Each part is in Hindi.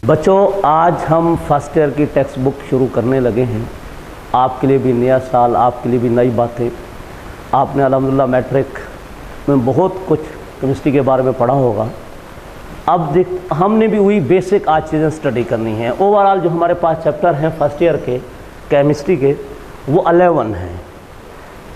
बच्चों, आज हम फर्स्ट ईयर की टेक्स्ट बुक शुरू करने लगे हैं। आपके लिए भी नया साल, आपके लिए भी नई बातें। आपने अल्हम्दुलिल्लाह मैट्रिक में बहुत कुछ केमिस्ट्री के बारे में पढ़ा होगा। अब हमने भी वही बेसिक आज चीज़ें स्टडी करनी है। ओवरऑल जो हमारे पास चैप्टर हैं फर्स्ट ईयर के केमिस्ट्री के, वो 11 हैं।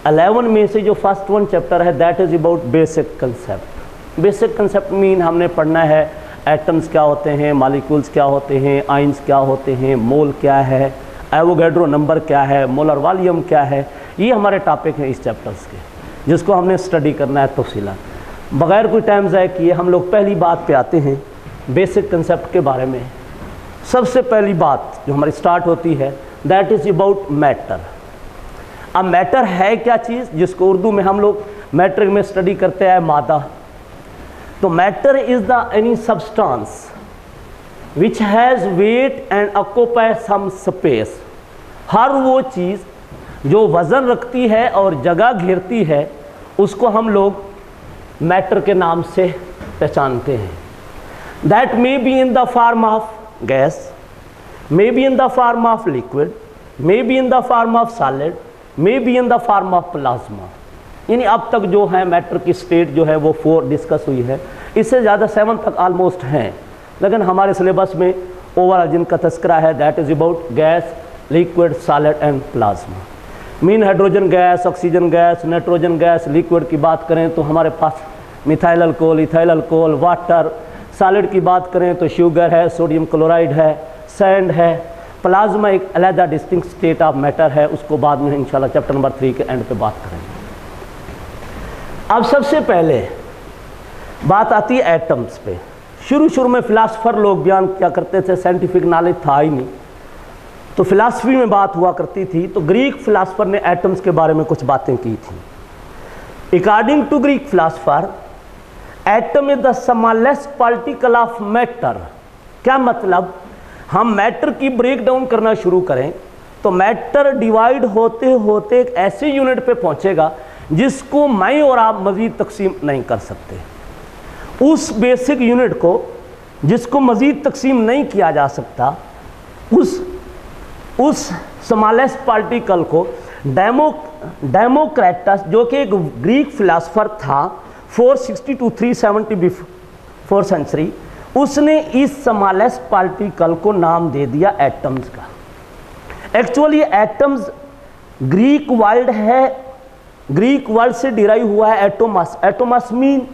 11 में से जो फर्स्ट वन चैप्टर है that is about basic concept. Basic concept mean हमने पढ़ना है एटम्स क्या होते हैं, मॉलिक्यूल्स क्या होते हैं, आयंस क्या होते हैं, मोल क्या है, एवोगैड्रो नंबर क्या है, मोलर वॉल्यूम क्या है। ये हमारे टॉपिक हैं इस चैप्टर्स के, जिसको हमने स्टडी करना है तफसीला। बगैर कोई टाइम ज़ाया किए हम लोग पहली बात पे आते हैं, बेसिक कंसेप्ट के बारे में। सबसे पहली बात जो हमारी स्टार्ट होती है दैट इज़ अबाउट मैटर। अब मैटर है क्या चीज़, जिसको उर्दू में हम लोग मैट्रिक में स्टडी करते हैं मादा। तो matter is the any substance which has weight and occupy some space. हर वो चीज़ जो वज़न रखती है और जगह घेरती है उसको हम लोग मैटर के नाम से पहचानते हैं। That may be in the form of gas, may be in the form of liquid, may be in the form of solid, may be in the form of plasma. यानी अब तक जो है मैटर की स्टेट जो है वो 4 डिस्कस हुई है, इससे ज़्यादा 7 तक ऑलमोस्ट हैं। लेकिन हमारे सिलेबस में ओवरऑल जिनका तस्करा है that is about gas, liquid, solid and plasma. Mean hydrogen gas, oxygen gas, nitrogen gas. Liquid की बात करें तो हमारे पास methyl alcohol, ethyl alcohol, water. Solid की बात करें तो शुगर है, सोडियम क्लोराइड है, सैंड है। प्लाज्मा एक अलग डिस्टिंक्ट स्टेट ऑफ मैटर है, उसको बाद में इंशाल्लाह चैप्टर नंबर 3 के एंड पे बात करेंगे। अब सबसे पहले बात आती है एटम्स पे। शुरू में फिलासफर लोग बयान क्या करते थे, साइंटिफिक नॉलेज था ही नहीं, तो फिलासफी में बात हुआ करती थी। तो ग्रीक फिलासफर ने एटम्स के बारे में कुछ बातें की थी। According to Greek philosopher, atom is the smallest particle of matter. क्या मतलब, हम मैटर की ब्रेक डाउन करना शुरू करें तो मैटर डिवाइड होते होते एक ऐसे यूनिट पे पहुंचेगा जिसको मैं और आप मज़ीद तकसीम नहीं कर सकते। उस बेसिक यूनिट को जिसको मज़ीद तकसीम नहीं किया जा सकता, उस स्मॉलेस्ट पार्टिकल को डेमोक्रेटस, जो कि एक ग्रीक फिलासफर था 460 to 370 बिफोर सेंचुरी, उसने इस स्मॉलेस्ट पार्टिकल को नाम दे दिया एटम्स का। एक्चुअली एटम्स ग्रीक वर्ड है, ग्रीक वर्ड से डिराइव हुआ है एटोमस। एटोमस मीन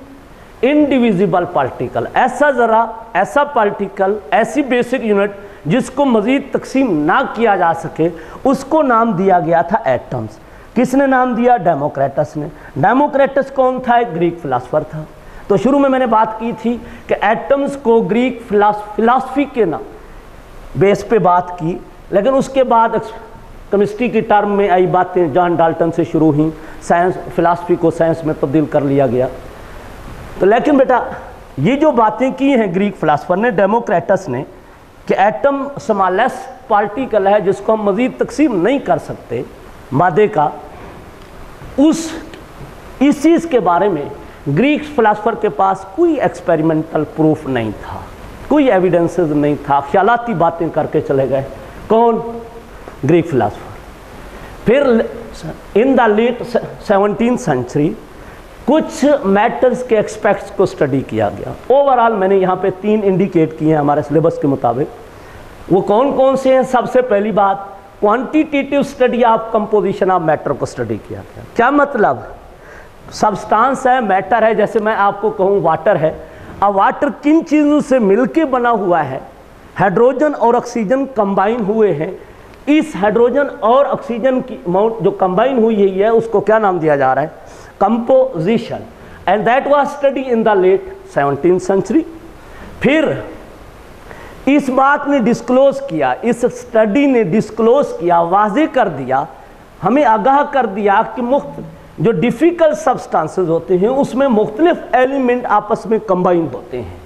इनडिविजिबल पार्टिकल। ऐसा पार्टिकल, ऐसी बेसिक यूनिट जिसको मज़ीद तकसीम ना किया जा सके, उसको नाम दिया गया था एटम्स। किसने नाम दिया? डेमोक्रेटस ने। डेमोक्रेटस कौन था? एक ग्रीक फिलासफर था। तो शुरू में मैंने बात की थी कि एटम्स को ग्रीक फिलासफी के ना बेस पे बात की, लेकिन उसके बाद केमिस्ट्री की टर्म में आई बातें जॉन डाल्टन से शुरू हुई, साइंस फिलासफी को साइंस में तब्दील कर लिया गया। तो लेकिन बेटा ये जो बातें की हैं ग्रीक फिलासफर ने, डेमोक्रेटस ने, कि एटम स्मॉलेस्ट पार्टिकल है जिसको हम मज़ीद तकसीम नहीं कर सकते मादे का, इस चीज़ के बारे में ग्रीक फिलासफर के पास कोई एक्सपेरिमेंटल प्रूफ नहीं था, कोई एविडेंसेस नहीं था, ख्यालाती बातें करके चले गए। कौन? Greek philosopher. फिर in the late 17th century कुछ मैटर्स के एस्पेक्ट्स को स्टडी किया गया। ओवरऑल मैंने यहाँ पे 3 इंडिकेट किए हैं हमारे सिलेबस के मुताबिक। वो कौन कौन से हैं? सबसे पहली बात, quantitative study of composition of matter को स्टडी किया गया। क्या मतलब? सब्सटेंस है, मैटर है। जैसे मैं आपको कहूँ वाटर है, अब वाटर किन चीज़ों से मिलके बना हुआ है? हाइड्रोजन और ऑक्सीजन कंबाइन हुए हैं। इस हाइड्रोजन और ऑक्सीजन की अमाउंट जो कंबाइन हुई है उसको क्या नाम दिया जा रहा है? Composition. And that was study in the late 17th century. फिर इस बात ने डिस्क्लोज किया, इस स्टडी ने डिस्क्लोज किया, वाज़ेह कर दिया, हमें आगाह कर दिया कि जो डिफ़िकल्ट सब्सटेंसेस होते हैं उसमें मुख्तलिफ एलिमेंट आपस में कंबाइन होते हैं।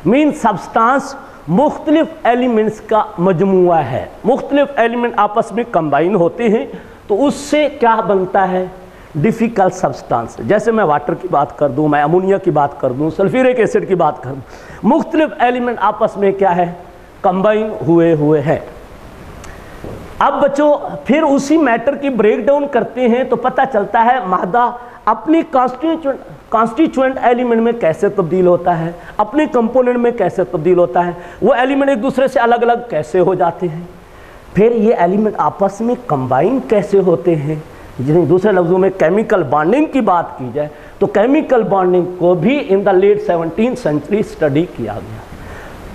मीन सब्सटेंस मुख्तलिफ एलिमेंट्स का मजमुआ है, मुख्तलिफ एलिमेंट आपस में कंबाइन होते हैं, तो उससे क्या बनता है? Difficult substance. जैसे मैं वाटर की बात कर दूं, मैं अमोनिया की बात कर दूं, सल्फ्यूरिक एसिड की बात कर दूं, मुख्तलिफ एलिमेंट आपस में क्या है? कंबाइन हुए हैं। अब बच्चों फिर उसी मैटर की ब्रेकडाउन करते हैं तो पता चलता है मादा अपनी कॉन्स्टिट्यूएंट एलिमेंट में कैसे तब्दील होता है, अपने कंपोनेंट में कैसे तब्दील होता है, वो एलिमेंट एक दूसरे से अलग अलग कैसे हो जाते हैं, फिर ये एलिमेंट आपस में कंबाइन कैसे होते हैं। जिन्हें दूसरे लफ्ज़ों में केमिकल बॉन्डिंग की बात की जाए तो केमिकल बॉन्डिंग को भी in the late 17th century study किया गया।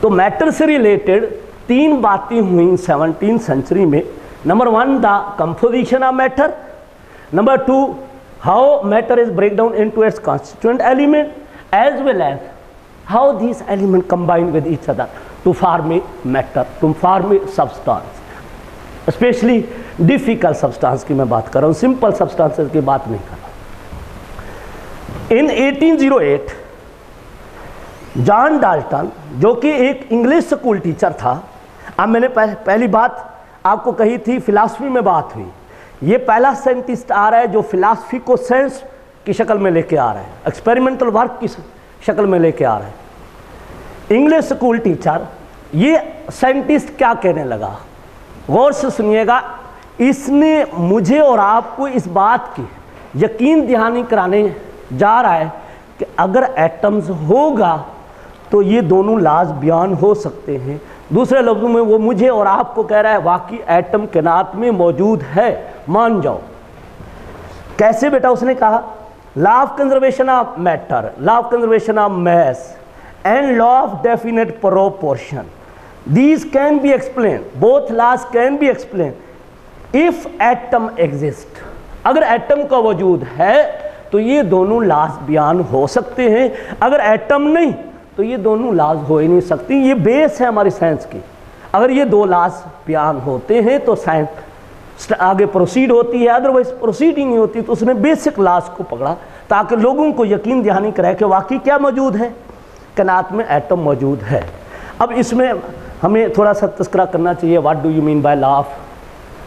तो मैटर से रिलेटेड 3 बातें हुई 17th सेंचुरी में। Number 1 the composition of matter, number 2 how matter is break down into its constituent element, as well as how these elements combine with each other to form a matter, to form a substance, especially difficult substance की मैं बात कर रहा हूँ, simple substances की बात नहीं कर रहा। In 1808 जॉन डाल्टन जो कि एक इंग्लिश स्कूल टीचर था, अब मैंने पहली बात आपको कही थी फिलॉसफी में बात हुई, ये पहला साइंटिस्ट आ रहा है जो फिलॉसफी को साइंस की शक्ल में लेके आ रहा है, एक्सपेरिमेंटल वर्क की शक्ल में लेके आ रहा है। इंग्लिश स्कूल टीचर ये साइंटिस्ट क्या कहने लगा, गौर से सुनिएगा। इसने मुझे और आपको इस बात की यकीन दहानी कराने जा रहा है कि अगर एटम्स होगा तो ये दोनों लाज बयान हो सकते हैं। दूसरे लफ्ज़ों में वो मुझे और आपको कह रहा है वाकई एटम कायनात में मौजूद है, मान जाओ। कैसे बेटा? उसने कहा law of conservation of matter, law of conservation of mass and law of definite proportion, these can be explain, both laws can be explain if atom exist. अगर एटम का वजूद है तो ये दोनों लॉज बयान हो सकते हैं, अगर एटम नहीं तो ये दोनों लॉज हो ही नहीं सकती। ये बेस है हमारी साइंस की। अगर ये 2 लॉज बयान होते हैं तो साइंस आगे प्रोसीड होती है, अदरवाइज प्रोसीडिंग नहीं होती। तो उसने बेसिक लॉज को पकड़ा ताकि लोगों को यकीन दहानी कराए कि वाकई क्या मौजूद है, कायनात में एटम मौजूद है। अब इसमें हमें थोड़ा सा तस्करा करना चाहिए, what do you mean by law of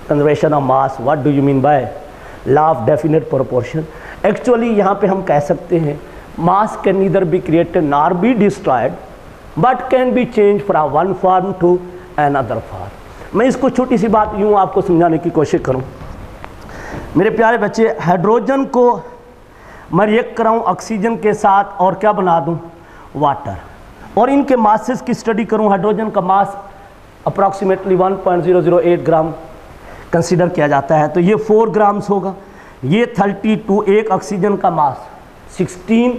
conservation of mass, what do you mean by law of definite proportion. Actually यहाँ पे हम कह सकते हैं mass can neither be created nor be destroyed but can be changed from one form to another form। मैं इसको छोटी सी बात यूँ आपको समझाने की कोशिश करूँ। मेरे प्यारे बच्चे, हाइड्रोजन को मैं रिएक्ट कराऊँ ऑक्सीजन के साथ और क्या बना दूँ, वाटर, और इनके मासेस की स्टडी करूँ। हाइड्रोजन का मास अप्रॉक्सीमेटली 1.008 ग्राम कंसीडर किया जाता है, तो ये 4 ग्राम्स होगा। ये 32, एक ऑक्सीजन का मास 16,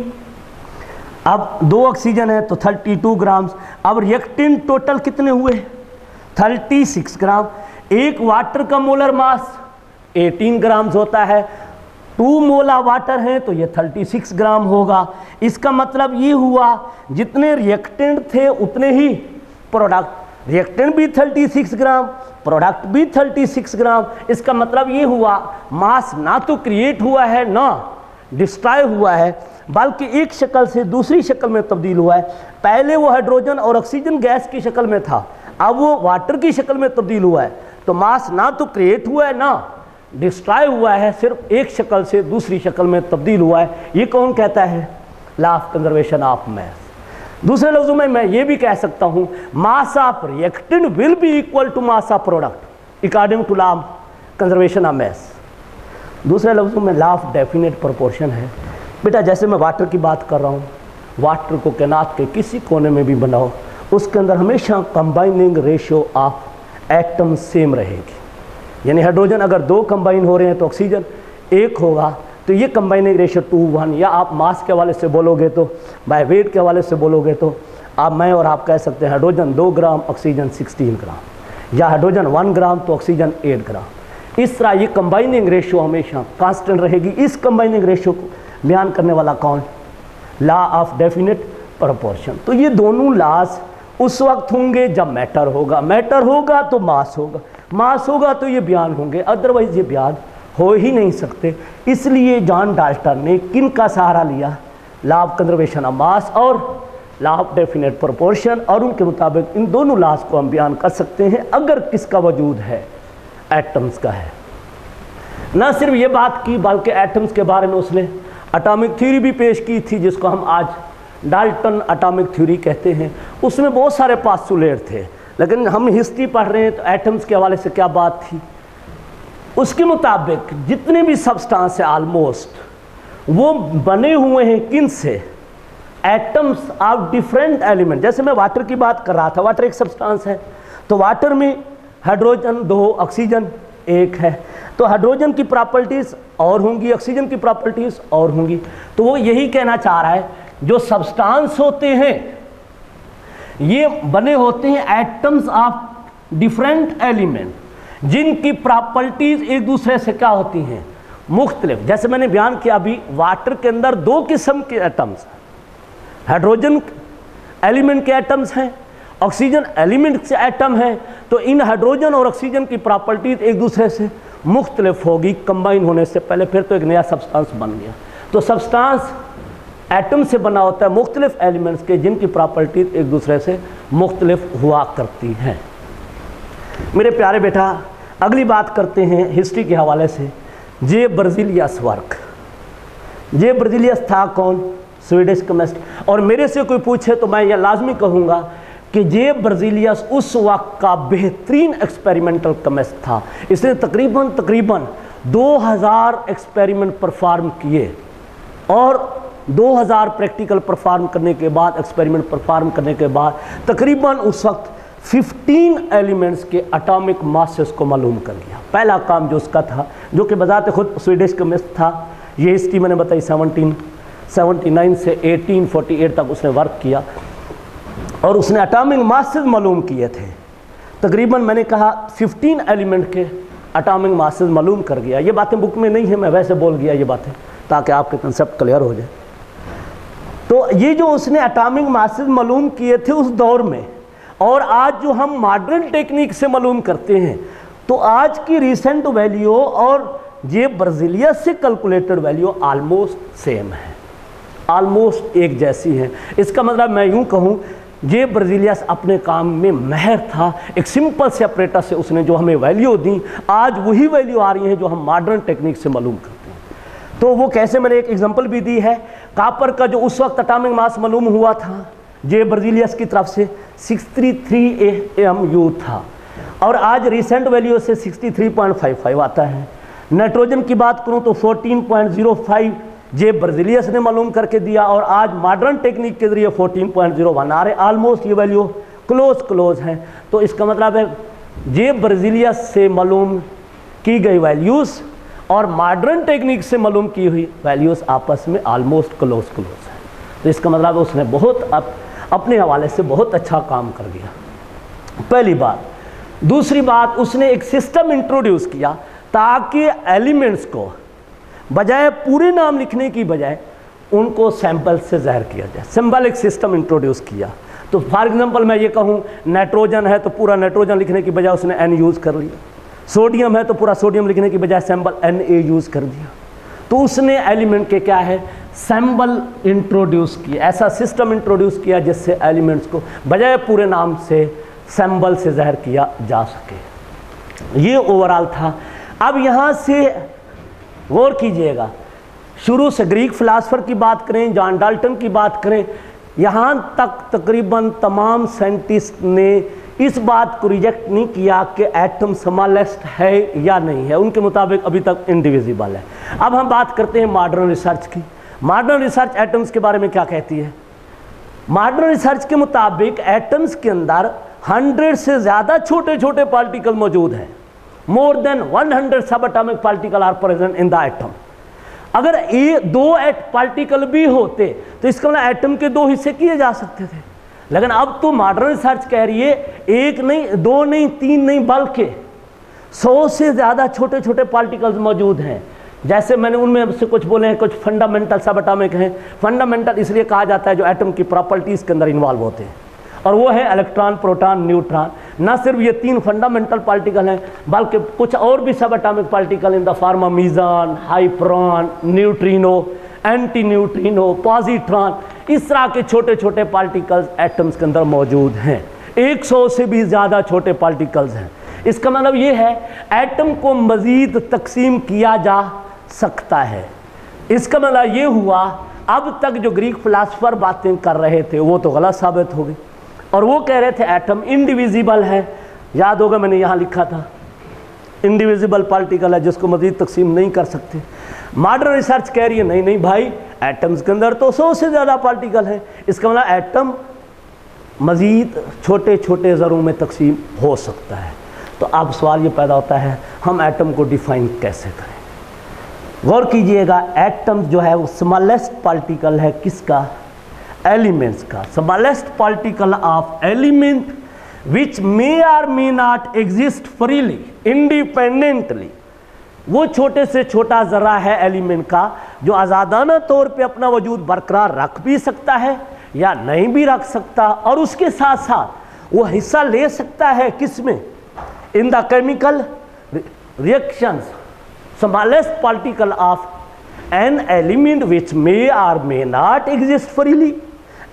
अब 2 ऑक्सीजन है तो 32 ग्राम्स। अब रिएक्टेंट टोटल कितने हुए, 36 ग्राम। एक वाटर का मोलर मास 18 ग्राम्स होता है, 2 मोला वाटर है तो ये 36 ग्राम होगा। इसका मतलब ये हुआ जितने रिएक्टेंट थे उतने ही प्रोडक्ट, रिएक्टेंट भी 36 ग्राम, प्रोडक्ट भी 36 ग्राम। इसका मतलब ये हुआ मास ना तो क्रिएट हुआ है ना डिस्ट्रॉय हुआ है, बल्कि एक शक्ल से दूसरी शक्ल में तब्दील हुआ है। पहले वो हाइड्रोजन और ऑक्सीजन गैस की शक्ल में था, अब वो वाटर की शक्ल में तब्दील हुआ है। तो मास ना तो क्रिएट हुआ है ना डिस्ट्रॉय हुआ है, सिर्फ एक शक्ल से दूसरी शक्ल में तब्दील हुआ है। ये कौन कहता है? Law of conservation of mass. दूसरे लफ्जों में मैं ये भी कह सकता हूँ mass of reactant will be equal to mass of product according to law of conservation of mass. दूसरे लफ्जों में लॉ ऑफ डेफिनेट प्रोपोर्शन है। बेटा जैसे मैं वाटर की बात कर रहा हूँ, वाटर को कायनात के किसी कोने में भी बनाओ, उसके अंदर हमेशा combining ratio of atom same रहेगी। यानी हाइड्रोजन अगर 2 कंबाइन हो रहे हैं तो ऑक्सीजन 1 होगा, तो ये कंबाइनिंग रेशियो 2:1। या आप मास के हवाले से बोलोगे तो, बाय वेट के हवाले से बोलोगे तो आप, मैं और आप कह सकते हैं हाइड्रोजन 2 ग्राम, ऑक्सीजन 16 ग्राम, या हाइड्रोजन 1 ग्राम तो ऑक्सीजन 8 ग्राम। इस तरह ये कंबाइनिंग रेशियो हमेशा कांस्टेंट रहेगी। इस कंबाइनिंग रेशियो को बयान करने वाला कौन? Law of definite proportion. तो ये दोनों लॉज उस वक्त होंगे जब मैटर होगा, मैटर होगा तो मास होगा, मास होगा तो ये बयान होंगे, अदरवाइज ये बयान हो ही नहीं सकते। इसलिए जॉन डाल्टन ने किन का सहारा लिया? लॉ ऑफ कंजर्वेशन ऑफ मास और लॉ ऑफ डेफिनेट प्रोपोर्शन, और उनके मुताबिक इन दोनों लॉज को हम बयान कर सकते हैं अगर किसका वजूद है? एटम्स का है। ना सिर्फ ये बात की बल्कि एटम्स के बारे में उसने एटॉमिक थ्योरी भी पेश की थी, जिसको हम आज डाल्टन एटॉमिक थ्योरी कहते हैं। उसमें बहुत सारे पास्टुलेट थे, लेकिन हम हिस्ट्री पढ़ रहे हैं तो एटम्स के हवाले से क्या बात थी, उसके मुताबिक जितने भी सब्सटेंस है ऑलमोस्ट वो बने हुए हैं किन से, एटम्स ऑफ डिफरेंट एलिमेंट। जैसे मैं वाटर की बात कर रहा था, वाटर एक सब्सटेंस है, तो वाटर में हाइड्रोजन 2, ऑक्सीजन 1 है, तो हाइड्रोजन की प्रॉपर्टीज और होंगी, ऑक्सीजन की प्रॉपर्टीज और होंगी। तो वो यही कहना चाह रहा है जो सब्सटेंस होते हैं ये बने होते हैं एटम्स ऑफ डिफरेंट एलिमेंट, जिनकी प्रॉपर्टीज एक दूसरे से क्या होती हैं, मुख्तलिफ। जैसे मैंने बयान किया अभी, वाटर के अंदर 2 किस्म के एटम्स हैं, हाइड्रोजन एलिमेंट के एटम्स हैं, ऑक्सीजन एलिमेंट से एटम है। तो इन हाइड्रोजन और ऑक्सीजन की प्रॉपर्टीज एक दूसरे से मुख्तलिफ होगी कंबाइन होने से पहले, फिर तो एक नया सब्सटेंस बन गया। तो सब्सटेंस एटम से बना होता है मुख्तलिफ एलिमेंट्स के, जिनकी प्रॉपर्टीज एक दूसरे से मुख्तलिफ हुआ करती हैं। मेरे प्यारे बेटा, अगली बात करते हैं हिस्ट्री के हवाले से। जे बर्जिलियस वर्क, जे बर्जिलियस था कौन, स्वीडिश केमिस्ट। और मेरे से कोई पूछे तो मैं यह लाजमी कहूँगा कि जे बर्जिलियस उस वक्त का बेहतरीन एक्सपेरिमेंटल केमिस्ट था। इसने तकरीबन 2000 एक्सपेरिमेंट परफॉर्म किए और 2000 प्रैक्टिकल परफॉर्म करने के बाद, एक्सपेरिमेंट परफॉर्म करने के बाद तकरीबन उस वक्त 15 एलिमेंट्स के एटॉमिक मासेस को मालूम कर लिया। पहला काम जो उसका था, जो कि बजाते खुद स्वीडिश केमिस्ट था, ये हिस्ट्री मैंने बताई 1779 से 1848 तक उसने वर्क किया और उसने एटॉमिक मासेस मालूम किए थे। तकरीबन मैंने कहा 15 एलिमेंट के एटॉमिक मासेस मालूम कर गया। ये बातें बुक में नहीं है, मैं वैसे बोल गया ये बातें ताकि आपके कंसेप्ट क्लियर हो जाए। तो ये जो उसने एटॉमिक मासेस मालूम किए थे उस दौर में, और आज जो हम मॉडर्न टेक्निक से मालूम करते हैं, तो आज की रिसेंट वैल्यू और जे बर्जिलियस से कैलकुलेटेड वैल्यू ऑलमोस्ट सेम है, ऑलमोस्ट एक जैसी है। इसका मतलब मैं यूं कहूं, जे बर्जिलियस अपने काम में माहिर था। एक सिंपल से ऑपरेटर से उसने जो हमें वैल्यू दी, आज वही वैल्यू आ रही है जो हम मॉडर्न टेक्निक से मालूम करते हैं। तो वो कैसे, मैंने एक एग्जांपल भी दी है। कॉपर का जो उस वक्त एटॉमिक मास मालूम हुआ था जे बर्जिलियस की तरफ से 63 AMU था, और आज रिसेंट वैल्यू से 63.55 आता है। नाइट्रोजन की बात करूं तो 14.05 जे बर्जिलियस ने मालूम करके दिया, और आज मॉडर्न टेक्निक के जरिए 14.01 आ रहे। ऑलमोस्ट ये वैल्यू क्लोज हैं। तो इसका मतलब है जे बर्जिलियस से मालूम की गई वैल्यूज़ और मॉडर्न टेक्निक से मालूम की हुई वैल्यूज़ आपस में ऑलमोस्ट क्लोज हैं। तो इसका मतलब उसने बहुत अपने हवाले से बहुत अच्छा काम कर दिया, पहली बात। दूसरी बात, उसने एक सिस्टम इंट्रोड्यूस किया ताकि एलिमेंट्स को बजाय पूरे नाम लिखने की बजाय उनको सैंपल से ज़ाहिर किया जाए। सिंबलिक सिस्टम इंट्रोड्यूस किया। तो फॉर एग्जांपल मैं ये कहूँ नाइट्रोजन है तो पूरा नाइट्रोजन लिखने की बजाय उसने N यूज़ कर लिया, सोडियम है तो पूरा सोडियम लिखने की बजाय सिंबल Na यूज़ कर दिया। तो उसने एलिमेंट के क्या है, सिंबल इंट्रोड्यूस किया, ऐसा सिस्टम इंट्रोड्यूस किया जिससे एलिमेंट्स को बजाय पूरे नाम से सिंबल से ज़ाहिर किया जा सके। ये ओवरऑल था। अब यहाँ से गौर कीजिएगा, शुरू से ग्रीक फिलासफर की बात करें, जॉन डाल्टन की बात करें, यहाँ तक तकरीबन तमाम साइंटिस्ट ने इस बात को रिजेक्ट नहीं किया कि एटम स्मॉलेस्ट है या नहीं है। उनके मुताबिक अभी तक इनडिविजिबल है। अब हम बात करते हैं मॉडर्न रिसर्च की। मॉडर्न रिसर्च एटम्स के बारे में क्या कहती है? मॉडर्न रिसर्च के मुताबिक एटम्स के अंदर 100 से ज़्यादा छोटे छोटे पार्टिकल मौजूद हैं। मोर देन 100 सब atomic particle are present in the atom. अगर ये 2 पार्टिकल भी होते तो इसका मतलब एटम के 2 हिस्से किए जा सकते थे। लेकिन अब तो मॉडर्न रिसर्च कह रही है 1 नहीं, 2 नहीं, 3 नहीं, बल्कि 100 से ज़्यादा छोटे छोटे पार्टिकल्स मौजूद हैं। जैसे मैंने उनमें से कुछ बोले हैं, कुछ फंडामेंटल सब एटॉमिक हैं। फंडामेंटल इसलिए कहा जाता है जो एटम की प्रॉपर्टीज़ के अंदर इन्वॉल्व होते हैं, और वो है इलेक्ट्रॉन, प्रोटॉन, न्यूट्रॉन। ना सिर्फ ये 3 फंडामेंटल पार्टिकल हैं, बल्कि कुछ और भी सब atomic particle in the form of meson, hyperon, neutrino, anti neutrino, positron, इस तरह के छोटे छोटे पार्टिकल्स एटम्स के अंदर मौजूद हैं। 100 से भी ज़्यादा छोटे पार्टिकल्स हैं। इसका मतलब ये है एटम को मज़ीद तकसीम किया जा सकता है। इसका मतलब ये हुआ अब तक जो ग्रीक फिलासफर बातें कर रहे थे वो तो गलत साबित हो गई। और वो कह रहे थे एटम इंडिविजिबल है। याद होगा मैंने यहाँ लिखा था इंडिविजिबल पार्टिकल है जिसको मजीद तकसीम नहीं कर सकते। मॉडर्न रिसर्च कह रही है नहीं नहीं भाई, एटम्स के अंदर तो 100 से ज़्यादा पार्टिकल है। इसका मतलब एटम मज़ीद छोटे छोटे ज़रों में तकसीम हो सकता है। तो अब सवाल ये पैदा होता है हम एटम को डिफ़ाइन कैसे करें। गौर कीजिएगा, एटम जो है वो स्मॉलेस्ट पार्टिकल है किसका? एलिमेंट्स का। Smallest particle of element which may or may not exist freely independently. वो छोटे से छोटा ज़रा है एलिमेंट का जो आज़ादाना तौर पे अपना वजूद बरकरार रख भी सकता है या नहीं भी रख सकता, और उसके साथ साथ वो हिस्सा ले सकता है किसमें? In the chemical reactions. Smallest particle of an element which may or may not exist freely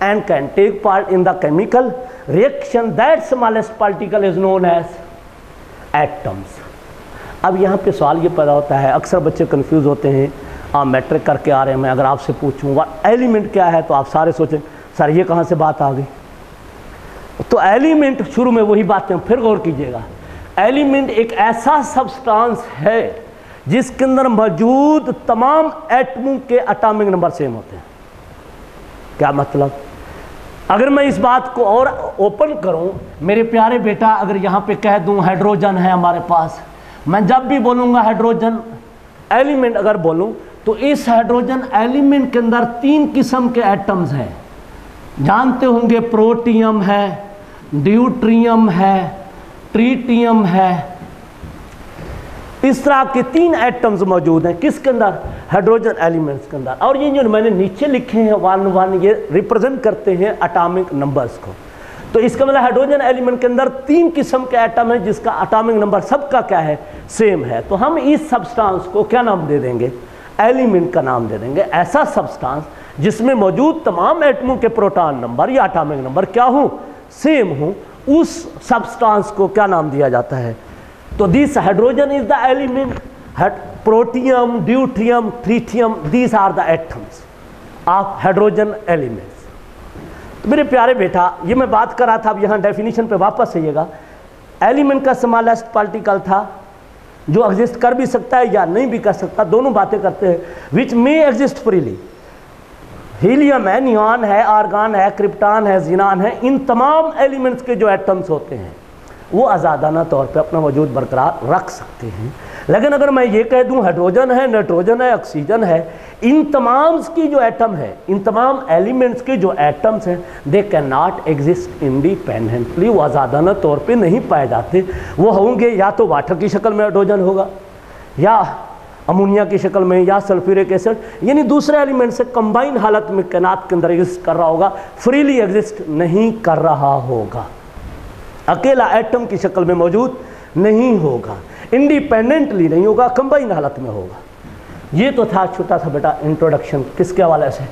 and can take part in the chemical reaction, that smallest particle is known as atoms। अब यहाँ पे सवाल ये पैदा होता है, अक्सर बच्चे कंफ्यूज होते हैं, आप मैट्रिक करके आ रहे हैं, मैं अगर आपसे पूछूँ वह एलिमेंट क्या है तो आप सारे सोचें सर ये कहाँ से बात आ गई। तो एलिमेंट शुरू में वही बातें, फिर गौर कीजिएगा, एलिमेंट एक ऐसा सब्सटेंस है जिसके अंदर मौजूद तमाम एटमों के एटॉमिक नंबर सेम होते हैं। क्या मतलब? अगर मैं इस बात को और ओपन करूं, मेरे प्यारे बेटा, अगर यहाँ पे कह दूं हाइड्रोजन है हमारे पास, मैं जब भी बोलूँगा हाइड्रोजन एलिमेंट अगर बोलूं तो इस हाइड्रोजन एलिमेंट के अंदर 3 किस्म के एटम्स हैं। जानते होंगे प्रोटियम है, ड्यूट्रियम है, ट्रीटियम है। इस तरह के 3 एटम्स मौजूद हैं किसके अंदर? हाइड्रोजन एलिमेंट्स के अंदर। और ये जो मैंने नीचे लिखे हैं 1 1 ये रिप्रेजेंट करते हैं एटॉमिक नंबर्स को। तो इसका मतलब हाइड्रोजन एलिमेंट के अंदर 3 किस्म के एटम है जिसका एटॉमिक नंबर सबका क्या है? सेम है। तो हम इस सब्सटेंस को क्या नाम दे देंगे? एलिमेंट का नाम दे देंगे। ऐसा सब्सटेंस जिसमें मौजूद तमाम एटमों के प्रोटॉन नंबर या एटॉमिक नंबर क्या हो? सेम हो, उस सब्सटेंस को क्या नाम दिया जाता है? तो this hydrogen is the element. Protium, deuterium, tritium, these are the atoms of hydrogen elements. तो मेरे प्यारे बेटा, ये मैं बात कर रहा था, अब यहाँ डेफिनेशन पे वापस आइएगा। एलिमेंट का स्मॉलेस्ट पार्टिकल था जो एग्जिस्ट कर भी सकता है या नहीं भी कर सकता, दोनों बातें करते हैं। विच मे एग्जिस्ट फ्रीली। हीलियम है, नियॉन है, आर्गन है, क्रिप्टॉन है, ज़ीनान है। इन तमाम एलिमेंट्स के जो एटम्स होते हैं वो आज़ादाना तौर पे अपना वजूद बरकरार रख सकते हैं। लेकिन अगर मैं ये कह दूं हाइड्रोजन है, नाइट्रोजन है, ऑक्सीजन है, इन तमाम की जो एटम है, इन तमाम एलिमेंट्स के जो एटम्स हैं, they can not exist independently. वो आज़ादाना तौर पे नहीं पाए जाते। वो होंगे या तो वाटर की शक्ल में हाइड्रोजन होगा, या अमोनिया की शक्ल में, या सल्फ्यूरिक एसिड, यानी दूसरे एलिमेंट से कंबाइन हालत में कायनात के अंदर एग्जिस्ट कर रहा होगा, फ्रीली एग्जिस्ट नहीं कर रहा होगा, अकेला एटम की शक्ल में मौजूद नहीं होगा, इंडिपेंडेंटली नहीं होगा, कंबाइन हालत में होगा। ये तो था छोटा सा बेटा इंट्रोडक्शन। किसके हवाले से?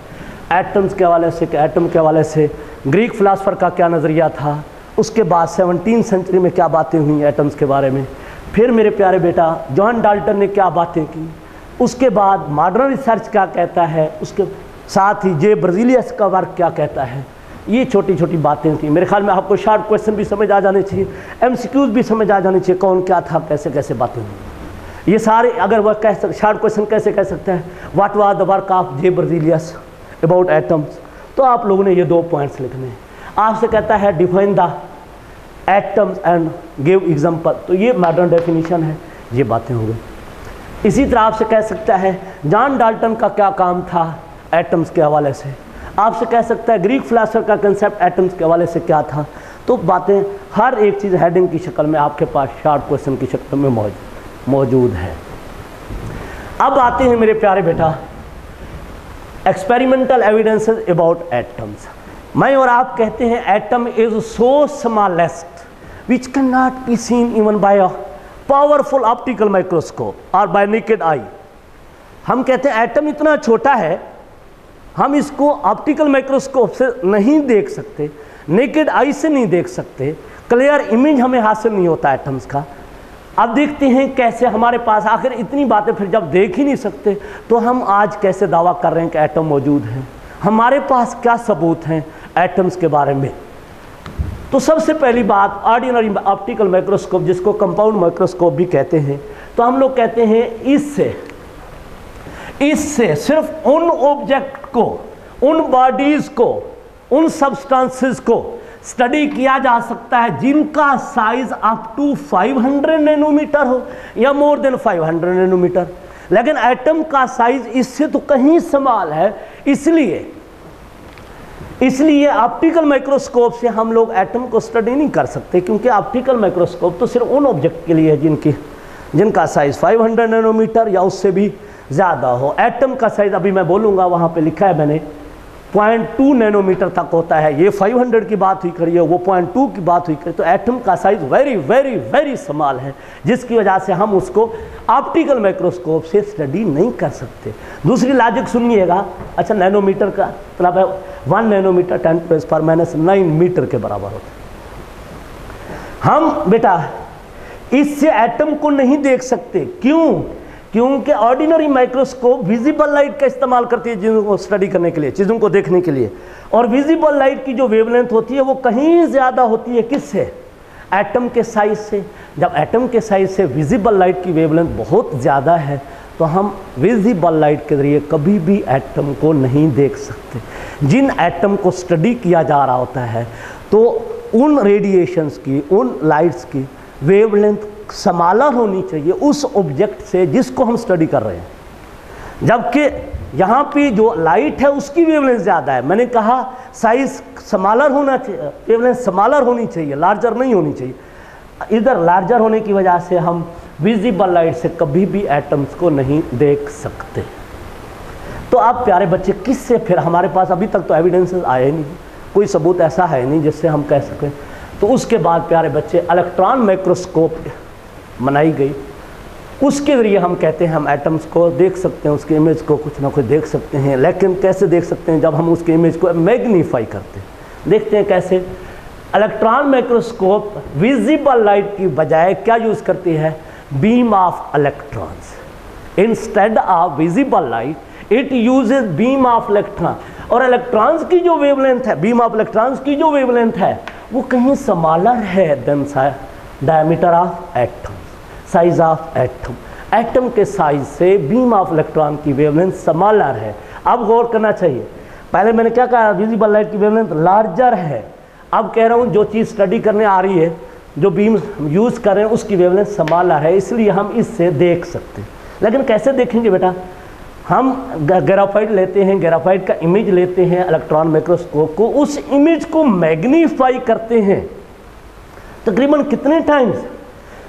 एटम्स के हवाले से, कि एटम के हवाले से ग्रीक फिलासफर का क्या नज़रिया था, उसके बाद 17वीं सेंचुरी में क्या बातें हुई एटम्स के बारे में, फिर मेरे प्यारे बेटा जॉन डाल्टन ने क्या बातें की, उसके बाद मॉडर्न रिसर्च क्या कहता है, उसके साथ ही जे ब्राज़िलियस का वर्क क्या कहता है। ये छोटी छोटी बातें थी। मेरे ख्याल में आपको शॉर्ट क्वेश्चन भी समझ आ जाने चाहिए, MCQs भी समझ आ जाने चाहिए, कौन क्या था, कैसे कैसे बातें हुई। ये सारे अगर वह कह सकते, शॉर्ट क्वेश्चन कैसे कह सकते हैं, what was the work of J Berzelius about atoms, तो आप लोगों ने ये 2 पॉइंट्स लिखने हैं। आपसे कहता है define the atoms and give example, तो ये मॉडर्न डेफिनेशन है, ये बातें हो गई। इसी तरह आपसे कह सकता है जॉन डाल्टन का क्या काम था एटम्स के हवाले से, आपसे कह सकता है ग्रीक फिलासफर का कंसेप्ट एटम्स के हवाले से क्या था। तो बातें हर एक चीज़ हेडिंग की शक्ल में आपके पास शॉर्ट क्वेश्चन की शक्ल में मौजूद है। अब आते हैं मेरे प्यारे बेटा एक्सपेरिमेंटल एविडेंसेस अबाउट एटम्स। मैं और आप कहते हैं atom is so smallest which can not be seen even bye a powerful optical microscope और बाय नेकेड आई। हम कहते हैं एटम इतना छोटा है, हम इसको ऑप्टिकल माइक्रोस्कोप से नहीं देख सकते, नेकेड आई से नहीं देख सकते, क्लियर इमेज हमें हासिल नहीं होता एटम्स का। अब देखते हैं कैसे हमारे पास आखिर इतनी बातें फिर जब देख ही नहीं सकते तो हम आज कैसे दावा कर रहे हैं कि एटम मौजूद हैं। हमारे पास क्या सबूत हैं एटम्स के बारे में। तो सबसे पहली बात ऑर्डिनरी ऑप्टिकल माइक्रोस्कोप, जिसको कंपाउंड माइक्रोस्कोप भी कहते हैं, तो हम लोग कहते हैं इससे सिर्फ उन ऑब्जेक्ट को, उन बॉडीज को, उन सब्सटेंसेस को स्टडी किया जा सकता है जिनका साइज अप टू 500 नैनोमीटर हो या मोर देन 500 नैनोमीटर। लेकिन एटम का साइज इससे तो कहीं स्मॉल है, इसलिए ऑप्टिकल माइक्रोस्कोप से हम लोग एटम को स्टडी नहीं कर सकते, क्योंकि ऑप्टिकल माइक्रोस्कोप तो सिर्फ उन ऑब्जेक्ट के लिए है जिनका साइज 500 नैनोमीटर या उससे भी ज़्यादा हो। एटम का साइज अभी मैं बोलूँगा, वहाँ पे लिखा है मैंने 0.2 नैनोमीटर तक होता है। ये 500 की बात हुई करिए, वो 0.2 की बात हुई करिए, तो एटम का size very very very small है, जिसकी वजह से हम उसको ऑप्टिकल माइक्रोस्कोप से स्टडी नहीं कर सकते। दूसरी लॉजिक सुनिएगा। अच्छा, नैनोमीटर का मतलब है 1 नैनोमीटर 10⁻⁻⁹ मीटर के बराबर होता है। हम बेटा इससे एटम को नहीं देख सकते। क्यों? क्योंकि ऑर्डिनरी माइक्रोस्कोप विजिबल लाइट का इस्तेमाल करती है चीज़ों को स्टडी करने के लिए, चीज़ों को देखने के लिए, और विजिबल लाइट की जो वेवलेंथ होती है वो कहीं ज़्यादा होती है। किससे? एटम के साइज से। जब एटम के साइज से विजिबल लाइट की वेवलेंथ बहुत ज़्यादा है तो हम विजिबल लाइट के ज़रिए कभी भी एटम को नहीं देख सकते। जिन एटम को स्टडी किया जा रहा होता है तो उन रेडिएशंस की, उन लाइट्स की वेवलेंथ समालर होनी चाहिए उस ऑब्जेक्ट से जिसको हम स्टडी कर रहे हैं। जबकि यहाँ पे जो लाइट है उसकी वेवलेंथ ज़्यादा है। मैंने कहा साइज समालर होना चाहिए, वेवलेंथ समालर होनी चाहिए, लार्जर नहीं होनी चाहिए। इधर लार्जर होने की वजह से हम विजिबल लाइट से कभी भी एटम्स को नहीं देख सकते। तो आप प्यारे बच्चे, किससे फिर, हमारे पास अभी तक तो एविडेंसेस आए नहीं, कोई सबूत ऐसा है नहीं जिससे हम कह सकें। तो उसके बाद प्यारे बच्चे इलेक्ट्रॉन माइक्रोस्कोप बनाई गई, उसके ज़रिए हम कहते हैं हम एटम्स को देख सकते हैं, उसके इमेज को कुछ ना कुछ देख सकते हैं। लेकिन कैसे देख सकते हैं? जब हम उसके इमेज को मैग्नीफाई करते हैं। देखते हैं कैसे। इलेक्ट्रॉन माइक्रोस्कोप विजिबल लाइट की बजाय क्या यूज़ करती है? Beam of electrons. Instead of visible light it uses beam of electron. और इलेक्ट्रॉन्स की जो वेवलेंथ है, बीम ऑफ इलेक्ट्रॉन्स की जो वेवलेंथ है, वो कहीं स्मॉलर है than diameter of atom, size of atom. Atom के साइज से बीम ऑफ इलेक्ट्रॉन की वेवलेंथ स्मॉलर है। अब गौर करना चाहिए, पहले मैंने क्या कहा? विजिबल लाइट की वेवलेंथ लार्जर है। अब कह रहा हूँ जो चीज़ स्टडी करने आ रही है, जो बीम यूज़ कर रहे हैं, उसकी वेवलेंथ स्मॉलर है, इसलिए हम इससे देख सकते हैं। लेकिन कैसे देखेंगे बेटा? हम ग्राफाइट लेते हैं, ग्राफाइट का इमेज लेते हैं इलेक्ट्रॉन माइक्रोस्कोप को, उस इमेज को मैग्नीफाई करते हैं तकरीबन कितने टाइम्स?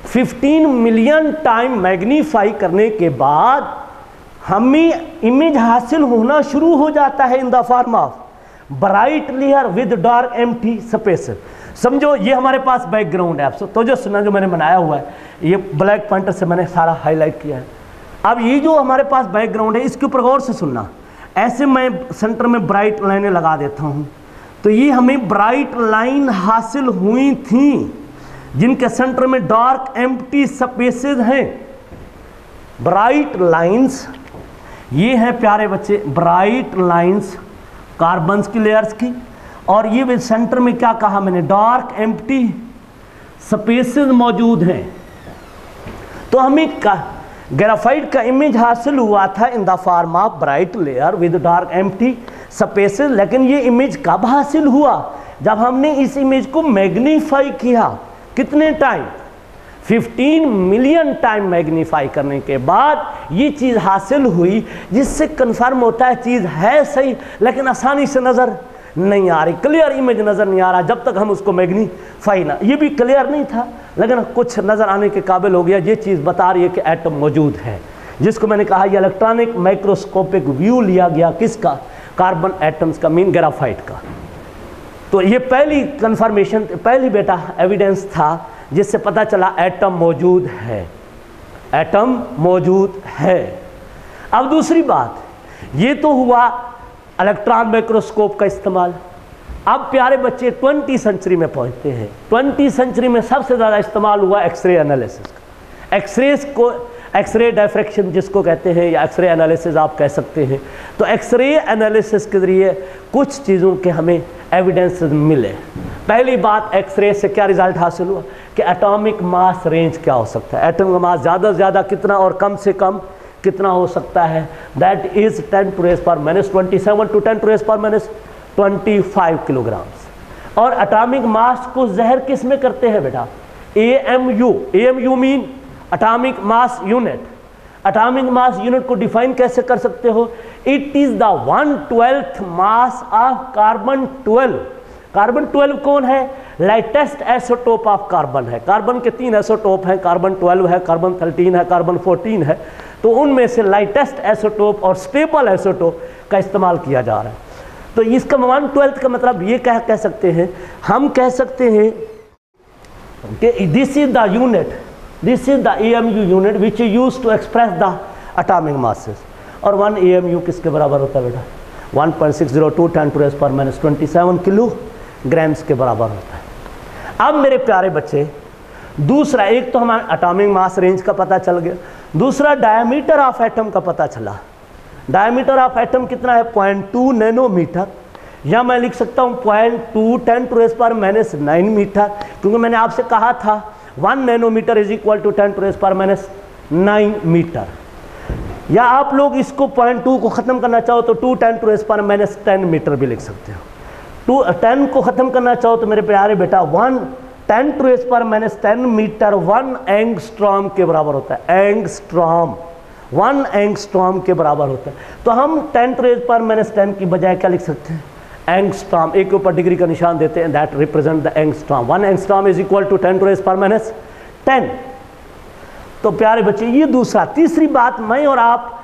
15 मिलियन टाइम मैग्नीफाई करने के बाद हमें इमेज हासिल होना शुरू हो जाता है इन the form of bright layer with dark empty space. समझो ये हमारे पास बैकग्राउंड है, तो जो सुना जो मैंने बनाया हुआ है, ये ब्लैक पॉइंटर से मैंने सारा हाईलाइट किया है। अब ये जो हमारे पास बैकग्राउंड है, इसके ऊपर गौर से सुनना। ऐसे मैं सेंटर में ब्राइट लाइनें लगा देता हूँ, तो ये हमें ब्राइट लाइन हासिल हुई थी जिनके सेंटर में डार्क एम्प्टी स्पेसेस हैं। ब्राइट लाइंस ये हैं प्यारे बच्चे, ब्राइट लाइंस कार्बन्स की लेयर्स की, और ये सेंटर में क्या कहा मैंने? डार्क एम्प्टी स्पेसेस मौजूद हैं। तो हमें ग्राफाइट का इमेज हासिल हुआ था इन the form of bright layer with dark empty spaces. लेकिन ये इमेज कब हासिल हुआ? जब हमने इस इमेज को मैग्नीफाई किया। कितने टाइम? 15 मिलियन टाइम मैग्नीफाई करने के बाद ये चीज़ हासिल हुई, जिससे कंफर्म होता है चीज़ है सही, लेकिन आसानी से नज़र नहीं आ रही, क्लियर इमेज नज़र नहीं आ रहा जब तक हम उसको मैग्नीफाई ना। ये भी क्लियर नहीं था, लेकिन कुछ नज़र आने के काबिल हो गया। ये चीज़ बता रही है कि एटम मौजूद है, जिसको मैंने कहा ये इलेक्ट्रॉनिक माइक्रोस्कोपिक व्यू लिया गया। किसका? कार्बन एटम्स का, मीन ग्राफाइट का। तो ये पहली कंफर्मेशन, पहली बेटा एविडेंस था जिससे पता चला एटम मौजूद है, एटम मौजूद है। अब दूसरी बात, ये तो हुआ इलेक्ट्रॉन माइक्रोस्कोप का इस्तेमाल। अब प्यारे बच्चे 20वीं सेंचुरी में पहुंचते हैं। 20वीं सेंचुरी में सबसे ज़्यादा इस्तेमाल हुआ एक्सरे एनालिसिस का। एक्सरे डायफ्रैक्शन जिसको कहते हैं, या एक्सरे एनालिसिस आप कह सकते हैं। तो एक्सरे एनालिसिस के ज़रिए कुछ चीज़ों के हमें एविडेंस मिले। पहली बात, एक्सरे से क्या रिजल्ट हासिल हुआ कि एटॉमिक मास रेंज क्या हो सकता है, एटम का मास ज़्यादा से ज़्यादा कितना और कम से कम कितना हो सकता है। That is 10⁻⁻27 to 10⁻⁻25 kilograms. और एटॉमिक मास को ज़हर किस में करते हैं बेटा? AMU। AMU mean atomic mass unit. Atomic mass unit को डिफाइन कैसे कर सकते हो? It is the 1/12 mass of carbon 12। Carbon 12 कौन है? लाइटेस्ट आइसोटोप ऑफ कार्बन है। कार्बन के 3 आइसोटोप हैं, कार्बन 12 है, कार्बन 13 है, कार्बन 14 है। तो उनमें से लाइटेस्ट आइसोटोप और स्टेबल आइसोटोप का इस्तेमाल किया जा रहा है। तो इसका 1/12 का मतलब ये कह सकते हैं, हम कह सकते हैं कि this is the unit, this is the AMU unit which is use to express the atomic masses. और 1 AMU किसके बराबर होता है बेटा? 1.602 10⁻⁻27 किलोग्राम्स के बराबर होता है। अब मेरे प्यारे बच्चे, दूसरा, एक तो हमारा एटॉमिक मास रेंज का पता चल गया, दूसरा डायमीटर ऑफ एटम का पता चला। डायमीटर ऑफ एटम कितना है? 0.2 नैनोमीटर, या मैं लिख सकता हूँ 0.2 10⁻⁻9 मीटर, क्योंकि मैंने आपसे कहा था 1 nanometre is equal to 10⁻⁹ metre. या आप लोग इसको 0.2 को ख़त्म करना चाहो तो 2 10⁻⁻10 मीटर भी लिख सकते हो। 10 को ख़त्म करना चाहो तो मेरे प्यारे बेटा 1 10⁻⁻10 मीटर 1 एंगस्ट्रॉम के बराबर होता है। एंगस्ट्रॉम 1 एंगस्ट्रॉम के बराबर होता है। तो हम 10⁻⁻10 की बजाय क्या लिख सकते हैं? एंगस्ट्रॉम, एक के ऊपर डिग्री का निशान देते हैं, that represent the angstrom. 1 angstrom is equal to 10⁻⁻10। तो प्यारे बच्चे, ये दूसरा। तीसरी बात, मैं और आप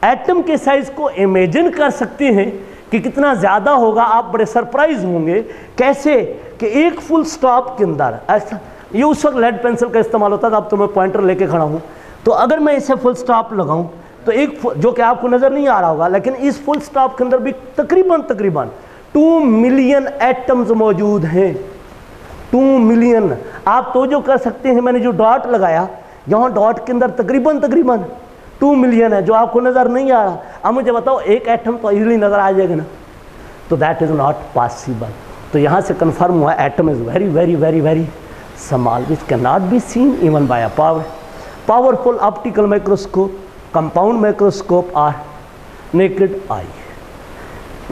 एटम के साइज को इमेजिन कर सकते हैं कि कितना ज़्यादा होगा। आप बड़े सरप्राइज होंगे। कैसे? कि एक फुल स्टॉप के अंदर ऐसा, ये उस वक्त लेड पेंसिल का इस्तेमाल होता था, अब तो मैं पॉइंटर लेके खड़ा हूँ। तो अगर मैं इसे फुल स्टॉप लगाऊं तो एक, जो कि आपको नज़र नहीं आ रहा होगा, लेकिन इस फुल स्टॉप के अंदर भी तकरीबन 2 मिलियन एटम्स मौजूद हैं। 2 मिलियन। आप तो जो कर सकते हैं, मैंने जो डॉट लगाया यहाँ, डॉट के अंदर तकरीबन 2 मिलियन है, जो आपको नज़र नहीं आ रहा। अब मुझे बताओ, एक एटम तो इजीली नज़र आ जाएगा ना? तो दैट इज़ नॉट पॉसिबल। तो यहाँ से कंफर्म हुआ atom is very very very very small which can not be seen even bye a powerful optical microscope, compound microscope और नेकेड आई।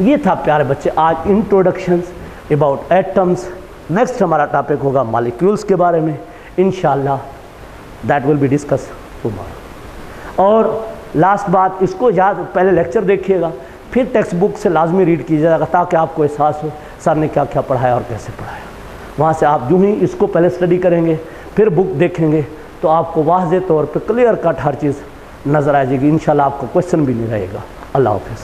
ये था प्यारे बच्चे आज इंट्रोडक्शंस अबाउट एटम्स। नेक्स्ट हमारा टॉपिक होगा मॉलिक्यूल्स के बारे में, इंशाल्लाह that will be discuss tomorrow. और लास्ट बात, इसको याद, पहले लेक्चर देखिएगा, फिर टेक्स्ट बुक से लाजमी रीड कीजिएगा, ताकि आपको एहसास हो सर ने क्या क्या पढ़ाया और कैसे पढ़ाया। वहाँ से आप यूँ ही इसको पहले स्टडी करेंगे, फिर बुक देखेंगे, तो आपको वाज़े तौर पे क्लियर कट हर चीज़ नज़र आ जाएगी। इंशाल्लाह आपको क्वेश्चन भी नहीं रहेगा। अल्लाह हाफ़िज़।